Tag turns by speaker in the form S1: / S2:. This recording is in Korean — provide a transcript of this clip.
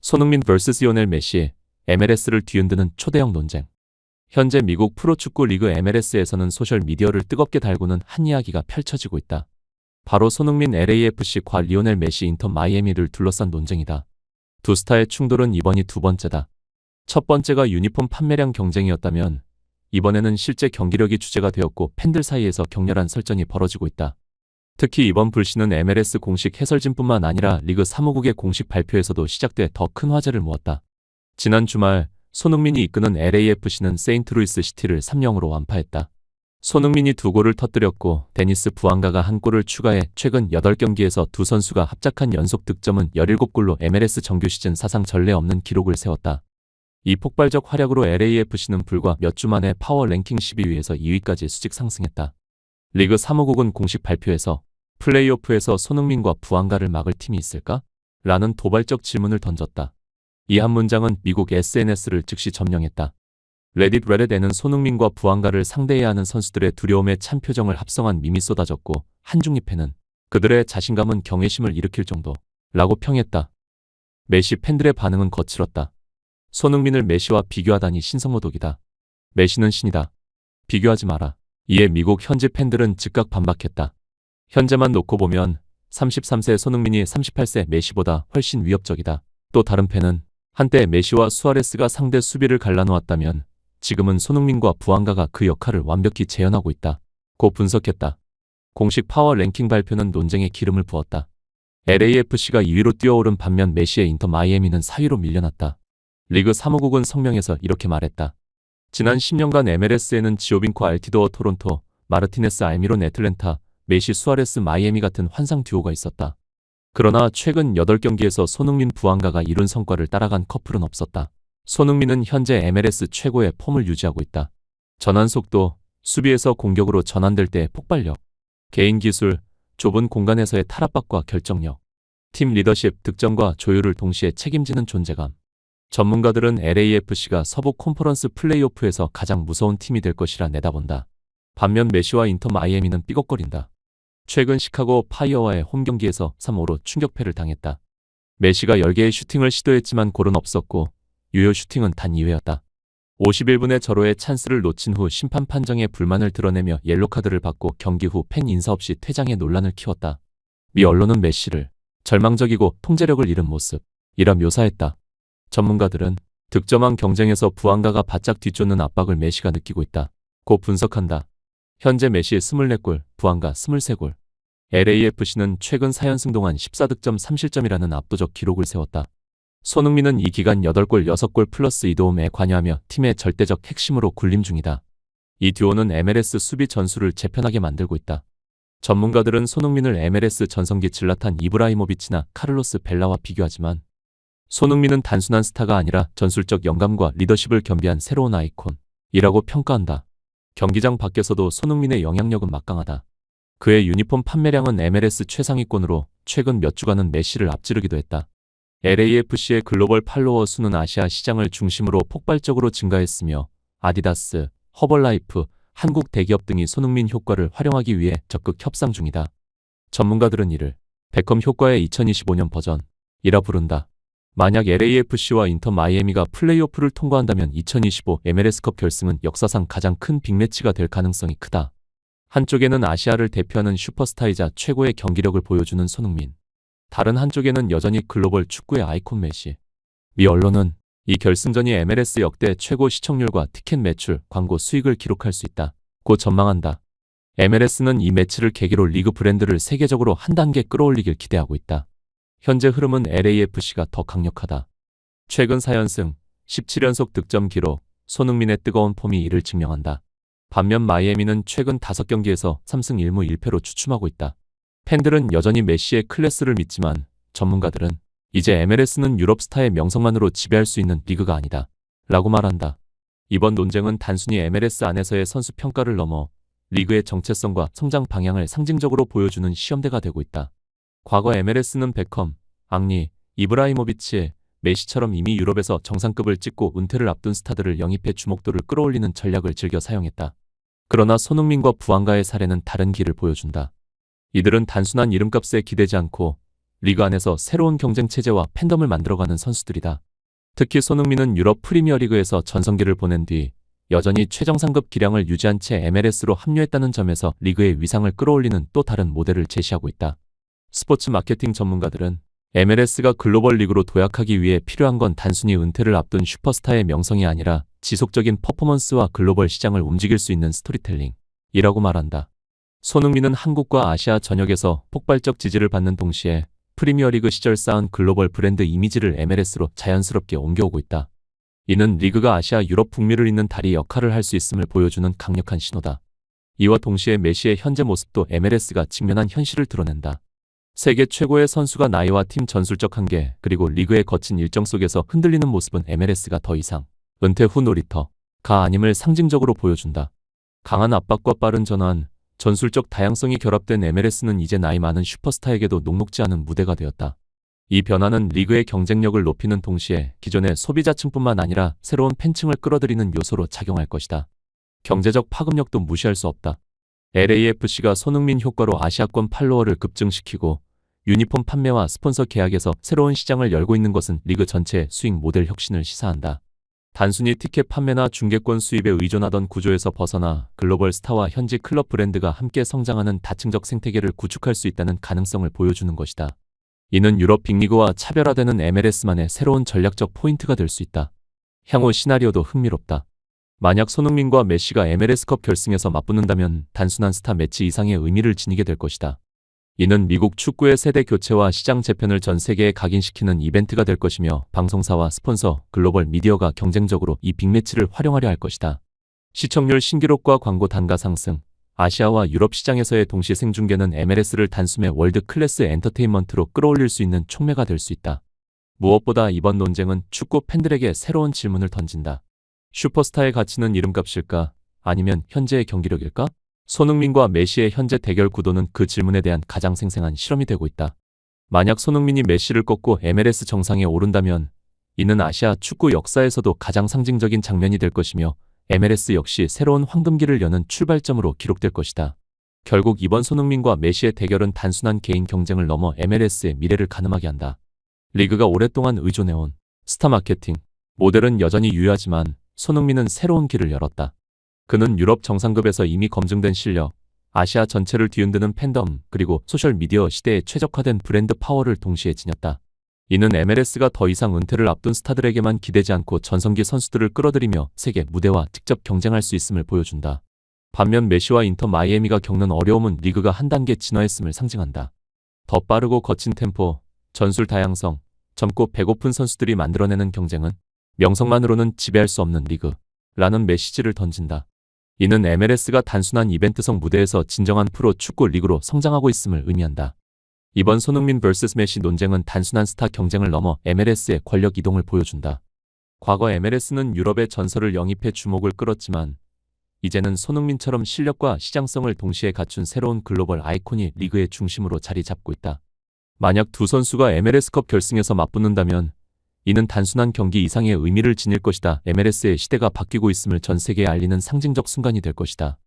S1: 손흥민 vs 리오넬 메시, MLS를 뒤흔드는 초대형 논쟁. 현재 미국 프로축구 리그 MLS에서는 소셜미디어를 뜨겁게 달구는 한 이야기가 펼쳐지고 있다. 바로 손흥민 LAFC과 리오넬 메시 인터 마이애미를 둘러싼 논쟁이다. 두 스타의 충돌은 이번이 두 번째다. 첫 번째가 유니폼 판매량 경쟁이었다면 이번에는 실제 경기력이 주제가 되었고 팬들 사이에서 격렬한 설전이 벌어지고 있다. 특히 이번 불씨는 MLS 공식 해설진뿐만 아니라 리그 사무국의 공식 발표에서도 시작돼 더 큰 화제를 모았다. 지난 주말 손흥민이 이끄는 LAFC는 세인트루이스 시티를 3-0으로 완파했다. 손흥민이 2골을 터뜨렸고 데니스 부앙가가 1골을 추가해 최근 8경기에서 두 선수가 합작한 연속 득점은 17골로 MLS 정규 시즌 사상 전례 없는 기록을 세웠다. 이 폭발적 활약으로 LAFC는 불과 몇 주 만에 파워 랭킹 12위에서 2위까지 수직 상승했다. 리그 사무국은 공식 발표에서 플레이오프에서 손흥민과 부앙가를 막을 팀이 있을까? 라는 도발적 질문을 던졌다. 이 한 문장은 미국 SNS를 즉시 점령했다. 레딧에는 손흥민과 부앙가를 상대해야 하는 선수들의 두려움에 찬 표정을 합성한 밈이 쏟아졌고 한중립팬은 그들의 자신감은 경외심을 일으킬 정도라고 평했다. 메시 팬들의 반응은 거칠었다. 손흥민을 메시와 비교하다니 신성모독이다. 메시는 신이다. 비교하지 마라. 이에 미국 현지 팬들은 즉각 반박했다. 현재만 놓고 보면 33세 손흥민이 38세 메시보다 훨씬 위협적이다. 또 다른 팬은 한때 메시와 수아레스가 상대 수비를 갈라놓았다면 지금은 손흥민과 부앙가가 그 역할을 완벽히 재현하고 있다. 고 분석했다. 공식 파워 랭킹 발표는 논쟁에 기름을 부었다. LAFC가 2위로 뛰어오른 반면 메시의 인터 마이애미는 4위로 밀려났다. 리그 사무국은 성명에서 이렇게 말했다. 지난 10년간 MLS에는 지오빈코 알티도어 토론토, 마르티네스 알미론 애틀랜타, 메시 수아레스 마이애미 같은 환상 듀오가 있었다. 그러나 최근 8경기에서 손흥민 부앙가가 이룬 성과를 따라간 커플은 없었다. 손흥민은 현재 MLS 최고의 폼을 유지하고 있다. 전환 속도, 수비에서 공격으로 전환될 때의 폭발력, 개인 기술, 좁은 공간에서의 탈압박과 결정력, 팀 리더십, 득점과 조율을 동시에 책임지는 존재감. 전문가들은 LAFC가 서부 컨퍼런스 플레이오프에서 가장 무서운 팀이 될 것이라 내다본다. 반면 메시와 인터 마이애미는 삐걱거린다. 최근 시카고 파이어와의 홈경기에서 3-5로 충격패를 당했다. 메시가 10개의 슈팅을 시도했지만 골은 없었고 유효 슈팅은 단 2회였다. 51분에 절호의 찬스를 놓친 후 심판 판정에 불만을 드러내며 옐로카드를 받고 경기 후 팬 인사 없이 퇴장에 논란을 키웠다. 미 언론은 메시를 절망적이고 통제력을 잃은 모습이라 묘사했다. 전문가들은 득점왕 경쟁에서 부앙가가 바짝 뒤쫓는 압박을 메시가 느끼고 있다. 고 분석한다. 현재 메시 24골, 부앙가 23골. LAFC는 최근 4연승 동안 14득점 3실점이라는 압도적 기록을 세웠다. 손흥민은 이 기간 8골 6골 플러스 2도움에 관여하며 팀의 절대적 핵심으로 군림 중이다. 이 듀오는 MLS 수비 전술을 재편하게 만들고 있다. 전문가들은 손흥민을 MLS 전성기 질라탄 이브라이모비치나 카를로스 벨라와 비교하지만 손흥민은 단순한 스타가 아니라 전술적 영감과 리더십을 겸비한 새로운 아이콘이라고 평가한다. 경기장 밖에서도 손흥민의 영향력은 막강하다. 그의 유니폼 판매량은 MLS 최상위권으로 최근 몇 주간은 메시를 앞지르기도 했다. LAFC의 글로벌 팔로워 수는 아시아 시장을 중심으로 폭발적으로 증가했으며 아디다스, 허벌라이프, 한국 대기업 등이 손흥민 효과를 활용하기 위해 적극 협상 중이다. 전문가들은 이를 베컴 효과의 2025년 버전이라 부른다. 만약 LAFC와 인터 마이애미가 플레이오프를 통과한다면 2025 MLS컵 결승은 역사상 가장 큰 빅매치가 될 가능성이 크다. 한쪽에는 아시아를 대표하는 슈퍼스타이자 최고의 경기력을 보여주는 손흥민, 다른 한쪽에는 여전히 글로벌 축구의 아이콘 메시. 미 언론은 이 결승전이 MLS 역대 최고 시청률과 티켓 매출, 광고 수익을 기록할 수 있다. 고 전망한다. MLS는 이 매치를 계기로 리그 브랜드를 세계적으로 한 단계 끌어올리길 기대하고 있다. 현재 흐름은 LAFC가 더 강력하다. 최근 4연승, 17연속 득점 기록, 손흥민의 뜨거운 폼이 이를 증명한다. 반면 마이애미는 최근 5경기에서 3승 1무 1패로 주춤하고 있다. 팬들은 여전히 메시의 클래스를 믿지만 전문가들은 이제 MLS는 유럽 스타의 명성만으로 지배할 수 있는 리그가 아니다. 라고 말한다. 이번 논쟁은 단순히 MLS 안에서의 선수 평가를 넘어 리그의 정체성과 성장 방향을 상징적으로 보여주는 시험대가 되고 있다. 과거 MLS는 베컴, 앙리, 이브라이모비치, 메시처럼 이미 유럽에서 정상급을 찍고 은퇴를 앞둔 스타들을 영입해 주목도를 끌어올리는 전략을 즐겨 사용했다. 그러나 손흥민과 부앙가의 사례는 다른 길을 보여준다. 이들은 단순한 이름값에 기대지 않고 리그 안에서 새로운 경쟁 체제와 팬덤을 만들어가는 선수들이다. 특히 손흥민은 유럽 프리미어리그에서 전성기를 보낸 뒤 여전히 최정상급 기량을 유지한 채 MLS로 합류했다는 점에서 리그의 위상을 끌어올리는 또 다른 모델을 제시하고 있다. 스포츠 마케팅 전문가들은 MLS가 글로벌 리그로 도약하기 위해 필요한 건 단순히 은퇴를 앞둔 슈퍼스타의 명성이 아니라 지속적인 퍼포먼스와 글로벌 시장을 움직일 수 있는 스토리텔링이라고 말한다. 손흥민은 한국과 아시아 전역에서 폭발적 지지를 받는 동시에 프리미어리그 시절 쌓은 글로벌 브랜드 이미지를 MLS로 자연스럽게 옮겨오고 있다. 이는 리그가 아시아, 유럽, 북미를 잇는 다리 역할을 할 수 있음을 보여주는 강력한 신호다. 이와 동시에 메시의 현재 모습도 MLS가 직면한 현실을 드러낸다. 세계 최고의 선수가 나이와 팀 전술적 한계, 그리고 리그의 거친 일정 속에서 흔들리는 모습은 MLS가 더 이상 은퇴 후 놀이터가 아님을 상징적으로 보여준다. 강한 압박과 빠른 전환, 전술적 다양성이 결합된 MLS는 이제 나이 많은 슈퍼스타에게도 녹록지 않은 무대가 되었다. 이 변화는 리그의 경쟁력을 높이는 동시에 기존의 소비자층뿐만 아니라 새로운 팬층을 끌어들이는 요소로 작용할 것이다. 경제적 파급력도 무시할 수 없다. LAFC가 손흥민 효과로 아시아권 팔로워를 급증시키고 유니폼 판매와 스폰서 계약에서 새로운 시장을 열고 있는 것은 리그 전체의 수익 모델 혁신을 시사한다. 단순히 티켓 판매나 중계권 수입에 의존하던 구조에서 벗어나 글로벌 스타와 현지 클럽 브랜드가 함께 성장하는 다층적 생태계를 구축할 수 있다는 가능성을 보여주는 것이다. 이는 유럽 빅리그와 차별화되는 MLS만의 새로운 전략적 포인트가 될 수 있다. 향후 시나리오도 흥미롭다. 만약 손흥민과 메시가 MLS컵 결승에서 맞붙는다면 단순한 스타 매치 이상의 의미를 지니게 될 것이다. 이는 미국 축구의 세대 교체와 시장 재편을 전 세계에 각인시키는 이벤트가 될 것이며 방송사와 스폰서, 글로벌 미디어가 경쟁적으로 이 빅매치를 활용하려 할 것이다. 시청률 신기록과 광고 단가 상승, 아시아와 유럽 시장에서의 동시 생중계는 MLS를 단숨에 월드 클래스 엔터테인먼트로 끌어올릴 수 있는 촉매가 될 수 있다. 무엇보다 이번 논쟁은 축구 팬들에게 새로운 질문을 던진다. 슈퍼스타의 가치는 이름값일까? 아니면 현재의 경기력일까? 손흥민과 메시의 현재 대결 구도는 그 질문에 대한 가장 생생한 실험이 되고 있다. 만약 손흥민이 메시를 꺾고 MLS 정상에 오른다면 이는 아시아 축구 역사에서도 가장 상징적인 장면이 될 것이며 MLS 역시 새로운 황금기를 여는 출발점으로 기록될 것이다. 결국 이번 손흥민과 메시의 대결은 단순한 개인 경쟁을 넘어 MLS의 미래를 가늠하게 한다. 리그가 오랫동안 의존해온 스타 마케팅 모델은 여전히 유효하지만 손흥민은 새로운 길을 열었다. 그는 유럽 정상급에서 이미 검증된 실력, 아시아 전체를 뒤흔드는 팬덤, 그리고 소셜미디어 시대에 최적화된 브랜드 파워를 동시에 지녔다. 이는 MLS가 더 이상 은퇴를 앞둔 스타들에게만 기대지 않고 전성기 선수들을 끌어들이며 세계 무대와 직접 경쟁할 수 있음을 보여준다. 반면 메시와 인터 마이애미가 겪는 어려움은 리그가 한 단계 진화했음을 상징한다. 더 빠르고 거친 템포, 전술 다양성, 젊고 배고픈 선수들이 만들어내는 경쟁은 명성만으로는 지배할 수 없는 리그라는 메시지를 던진다. 이는 MLS가 단순한 이벤트성 무대에서 진정한 프로 축구 리그로 성장하고 있음을 의미한다. 이번 손흥민 vs 메시 논쟁은 단순한 스타 경쟁을 넘어 MLS의 권력 이동을 보여준다. 과거 MLS는 유럽의 전설을 영입해 주목을 끌었지만 이제는 손흥민처럼 실력과 시장성을 동시에 갖춘 새로운 글로벌 아이콘이 리그의 중심으로 자리 잡고 있다. 만약 두 선수가 MLS컵 결승에서 맞붙는다면 이는 단순한 경기 이상의 의미를 지닐 것이다. MLS의 시대가 바뀌고 있음을 전 세계에 알리는 상징적 순간이 될 것이다.